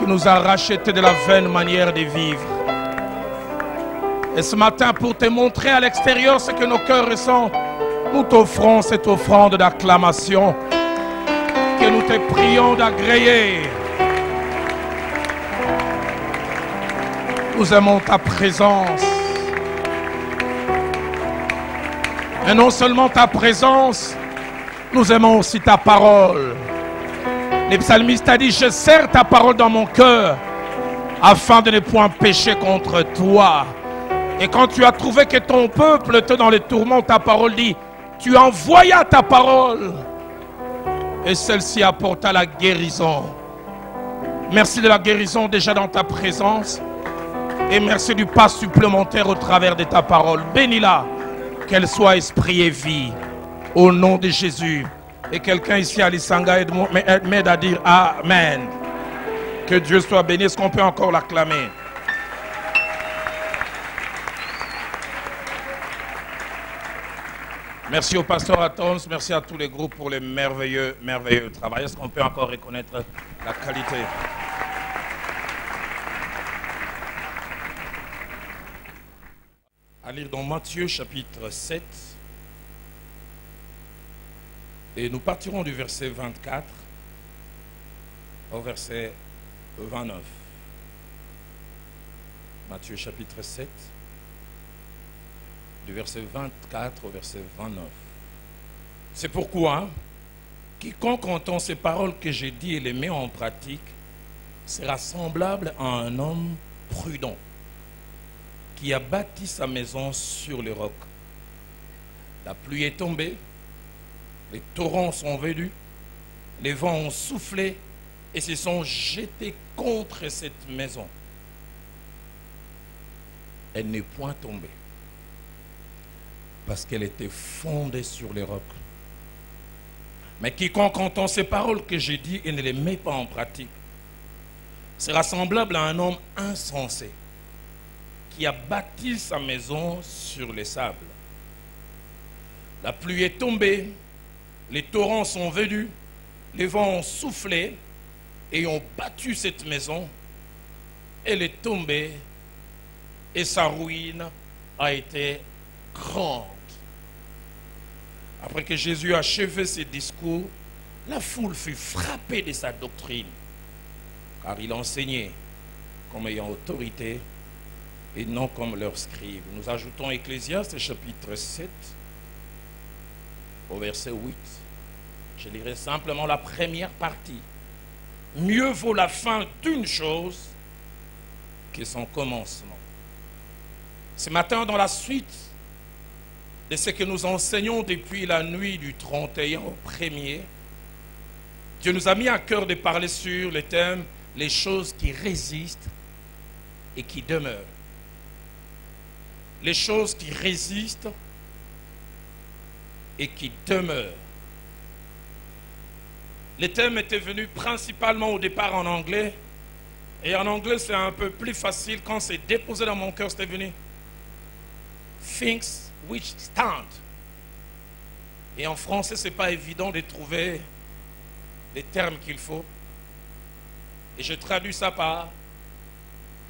qui nous a rachetés de la vaine manière de vivre. Et ce matin, pour te montrer à l'extérieur ce que nos cœurs ressentent, nous t'offrons cette offrande d'acclamation que nous te prions d'agréer. Nous aimons ta présence. Et non seulement ta présence, nous aimons aussi ta parole. Le psalmiste a dit, je serre ta parole dans mon cœur afin de ne point pécher contre toi. Et quand tu as trouvé que ton peuple était dans les tourments, ta parole dit, tu envoyas ta parole et celle-ci apporta la guérison. Merci de la guérison déjà dans ta présence et merci du pas supplémentaire au travers de ta parole. Bénis-la, qu'elle soit esprit et vie au nom de Jésus. Et quelqu'un ici à Lisanga m'aide à dire Amen. Que Dieu soit béni. Est-ce qu'on peut encore l'acclamer? Merci au pasteur Atons, merci à tous les groupes pour les merveilleux travail. Est-ce qu'on peut encore reconnaître la qualité? À lire dans Matthieu chapitre 7. Et nous partirons du verset 24 au verset 29. Matthieu chapitre 7, du verset 24 au verset 29. C'est pourquoi, quiconque entend ces paroles que j'ai dites et les met en pratique, sera semblable à un homme prudent qui a bâti sa maison sur le roc. La pluie est tombée, les torrents sont venus, les vents ont soufflé et se sont jetés contre cette maison. Elle n'est point tombée parce qu'elle était fondée sur les rocs. Mais quiconque entend ces paroles que j'ai dites et ne les met pas en pratique sera semblable à un homme insensé qui a bâti sa maison sur les sables. La pluie est tombée, les torrents sont venus, les vents ont soufflé et ont battu cette maison. Elle est tombée et sa ruine a été grande. Après que Jésus a achevé ses discours, la foule fut frappée de sa doctrine, car il enseignait comme ayant autorité et non comme leurs scribes. Nous ajoutons Ecclésiaste chapitre 7 au verset 8. Je lirai simplement la première partie. Mieux vaut la fin d'une chose que son commencement. Ce matin, dans la suite de ce que nous enseignons depuis la nuit du 31 au 1er, Dieu nous a mis à cœur de parler sur le thème « Les choses qui résistent et qui demeurent ». Les choses qui résistent et qui demeurent. Le thème était venu principalement au départ en anglais. Et en anglais, c'est un peu plus facile. Quand c'est déposé dans mon cœur, c'était venu Things which stand. Et en français, ce n'est pas évident de trouver les termes qu'il faut. Et je traduis ça par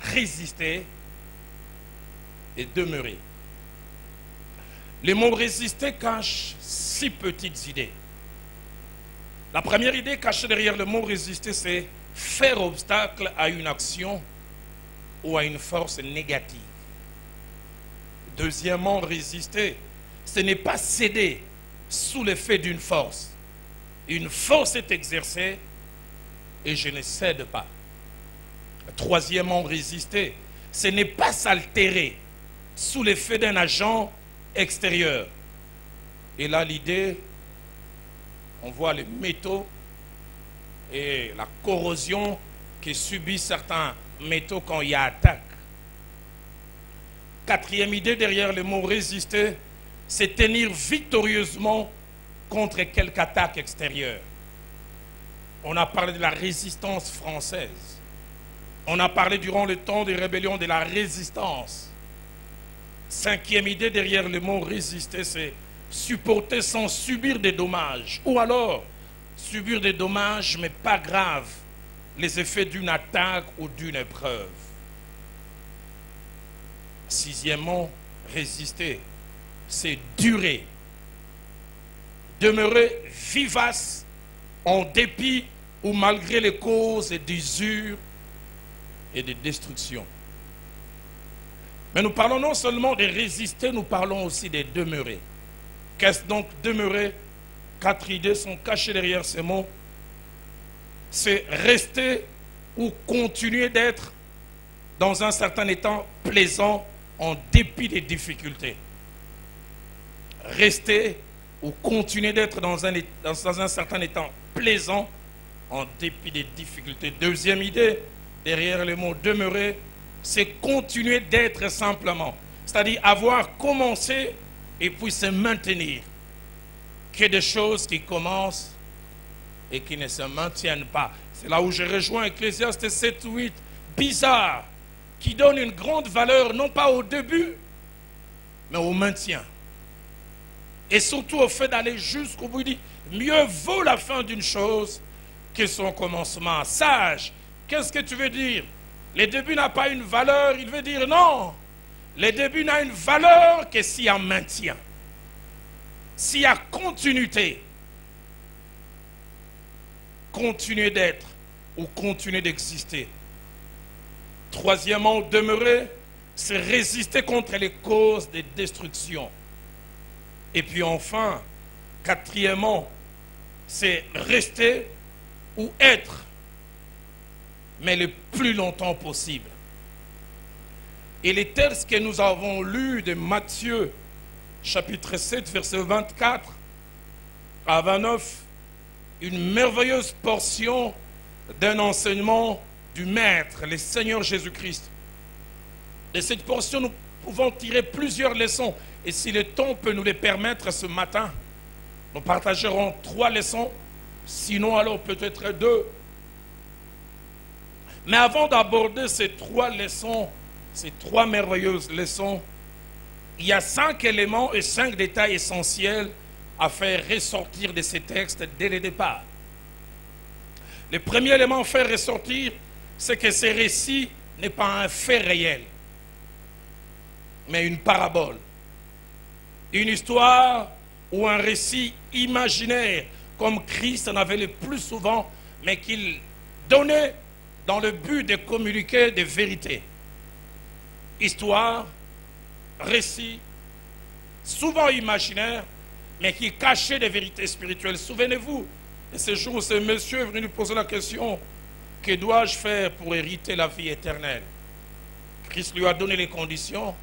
résister et demeurer. Le mot résister cache 6 petites idées. La première idée cachée derrière le mot résister, c'est faire obstacle à une action ou à une force négative. Deuxièmement, résister, ce n'est pas céder sous l'effet d'une force. Une force est exercée et je ne cède pas. Troisièmement, résister, ce n'est pas s'altérer sous l'effet d'un agent extérieur. Et là, l'idée, on voit les métaux et la corrosion que subissent certains métaux quand il y a attaque. Quatrième idée derrière le mot résister, c'est tenir victorieusement contre quelque attaque extérieure. On a parlé de la résistance française. On a parlé durant le temps des rébellions de la résistance. Cinquième idée derrière le mot résister, c'est supporter sans subir des dommages. Ou alors, subir des dommages, mais pas graves. les effets d'une attaque ou d'une épreuve. Sixièmement, résister, c'est durer. Demeurer vivace en dépit ou malgré les causes d'usure et de destruction. Mais nous parlons non seulement de résister, nous parlons aussi de demeurer. Qu'est-ce donc demeurer? 4 idées sont cachées derrière ces mots. C'est rester ou continuer d'être dans un certain état plaisant en dépit des difficultés. Rester ou continuer d'être dans un certain état plaisant en dépit des difficultés. Deuxième idée, derrière le mot demeurer, c'est continuer d'être simplement. C'est-à-dire avoir commencé et puis se maintenir. Qu'il y ait des choses qui commencent et qui ne se maintiennent pas. C'est là où je rejoins Ecclésiaste 7-8, bizarre, qui donne une grande valeur, non pas au début, mais au maintien. Et surtout au fait d'aller jusqu'au bout. Il dit, mieux vaut la fin d'une chose que son commencement. Sage, qu'est-ce que tu veux dire? Le début n'a pas une valeur, il veut dire non. Le début n'a une valeur que s'il y a maintien. S'il y a continuité. Continuer d'être ou continuer d'exister. Troisièmement, demeurer, c'est résister contre les causes de destruction. Et puis enfin, quatrièmement, c'est rester ou être, mais le plus longtemps possible. Et les textes que nous avons lus de Matthieu, chapitre 7, verset 24 à 29, une merveilleuse portion d'un enseignement du Maître, le Seigneur Jésus-Christ. De cette portion, nous pouvons tirer plusieurs leçons. Et si le temps peut nous les permettre ce matin, nous partagerons 3 leçons, sinon alors peut-être 2. Mais avant d'aborder ces 3 leçons, ces 3 merveilleuses leçons, il y a 5 éléments et 5 détails essentiels à faire ressortir de ces textes dès le départ. Le premier élément à faire ressortir, c'est que ce récit n'est pas un fait réel, mais une parabole. Une histoire ou un récit imaginaire, comme Christ en avait le plus souvent, mais qu'il donnait dans le but de communiquer des vérités. Histoire, récit, souvent imaginaire, mais qui cachait des vérités spirituelles. Souvenez-vous, de ce jour où ce monsieur est venu lui poser la question, que dois-je faire pour hériter la vie éternelle? Christ lui a donné les conditions.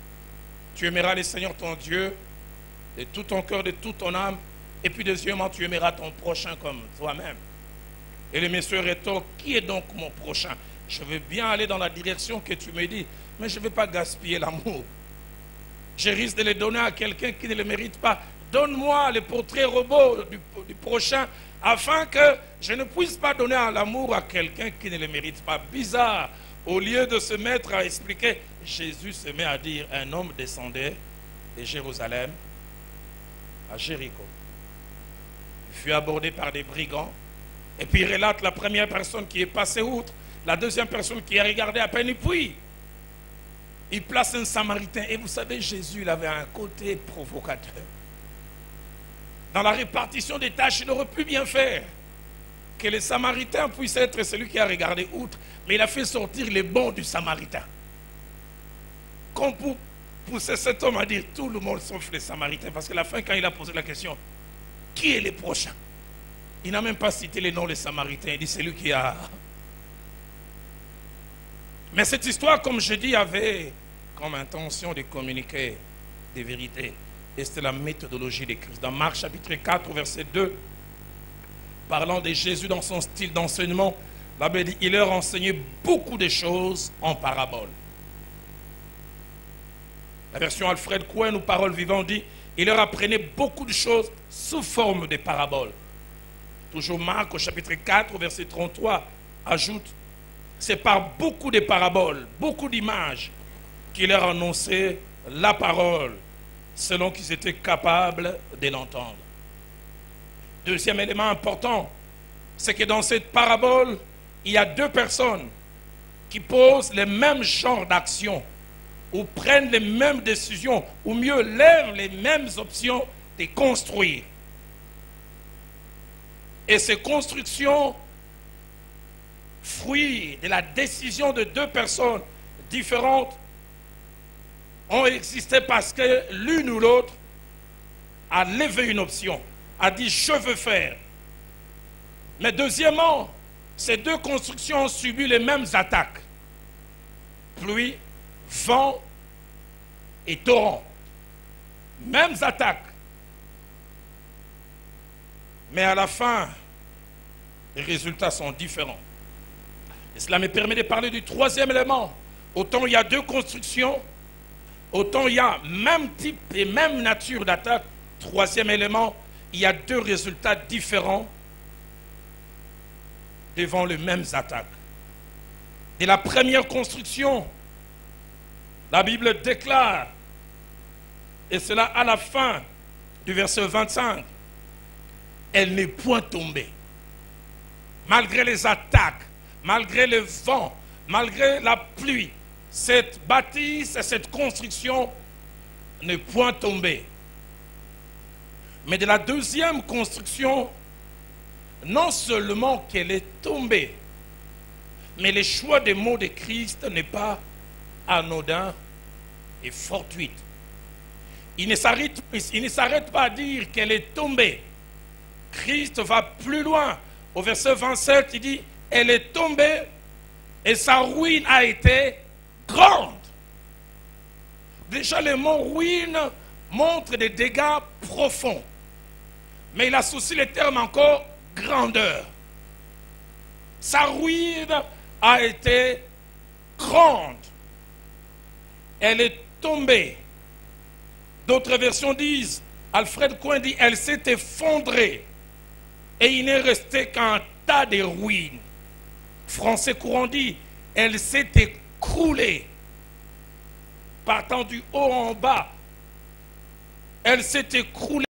Tu aimeras le Seigneur ton Dieu de tout ton cœur, de toute ton âme, et puis deuxièmement, tu aimeras ton prochain comme toi-même. Et le monsieur rétorque, qui est donc mon prochain? Je veux bien aller dans la direction que tu me dis, mais je ne vais pas gaspiller l'amour. Je risque de le donner à quelqu'un qui ne le mérite pas. Donne-moi le portrait robot du prochain, afin que je ne puisse pas donner l'amour à quelqu'un qui ne le mérite pas. Bizarre. Au lieu de se mettre à expliquer, Jésus se met à dire, un homme descendait de Jérusalem à Jéricho. Il fut abordé par des brigands. Et puis il relate la première personne qui est passée outre, la deuxième personne qui a regardé à peine, et puis il place un Samaritain. Et vous savez, Jésus, il avait un côté provocateur. Dans la répartition des tâches, il aurait pu bien faire. Que le Samaritain puisse être celui qui a regardé outre. Mais il a fait sortir les bons du Samaritain. Comme pour pousser cet homme à dire tout le monde sauf les Samaritains. Parce que la fin, quand il a posé la question, qui est le prochain? Il n'a même pas cité les noms des Samaritains. Il dit celui qui a... Mais cette histoire, comme je dis, avait comme intention de communiquer des vérités. Et c'était la méthodologie de Christ. Dans Marc chapitre 4, verset 2, parlant de Jésus dans son style d'enseignement, la Bible dit, il leur enseignait beaucoup de choses en parabole. La version Alfred Cohen ou Paroles vivantes dit, il leur apprenait beaucoup de choses sous forme de paraboles. Toujours Marc au chapitre 4, verset 33, ajoute, c'est par beaucoup de paraboles, beaucoup d'images, qu'il leur annonçait la parole, selon qu'ils étaient capables de l'entendre. Deuxième élément important, c'est que dans cette parabole, il y a deux personnes qui posent les mêmes genres d'actions, ou prennent les mêmes décisions, ou mieux, lèvent les mêmes options de construire. Et ces constructions, fruits de la décision de deux personnes différentes, ont existé parce que l'une ou l'autre a levé une option, a dit « je veux faire ». Mais deuxièmement, ces deux constructions ont subi les mêmes attaques. Pluie, vent et torrent. Mêmes attaques. Mais à la fin, les résultats sont différents. Et cela me permet de parler du troisième élément. Autant il y a deux constructions, autant il y a même type et même nature d'attaque. Troisième élément, il y a deux résultats différents devant les mêmes attaques. Et la première construction, la Bible déclare, et cela à la fin du verset 25, elle n'est point tombée. Malgré les attaques, malgré le vent, malgré la pluie, cette bâtisse et cette construction n'est point tombée. Mais de la deuxième construction, non seulement qu'elle est tombée, mais le choix des mots de Christ n'est pas anodin et fortuit. Il ne s'arrête pas à dire qu'elle est tombée. Christ va plus loin. Au verset 27, il dit, elle est tombée et sa ruine a été grande. Déjà, le mot ruine montre des dégâts profonds. Mais il associe le terme encore grandeur. Sa ruine a été grande. Elle est tombée. D'autres versions disent, Alfred Cohen dit, elle s'est effondrée. Et il n'est resté qu'un tas de ruines. Français courant dit, elle s'est écroulée. Partant du haut en bas, elle s'est écroulée.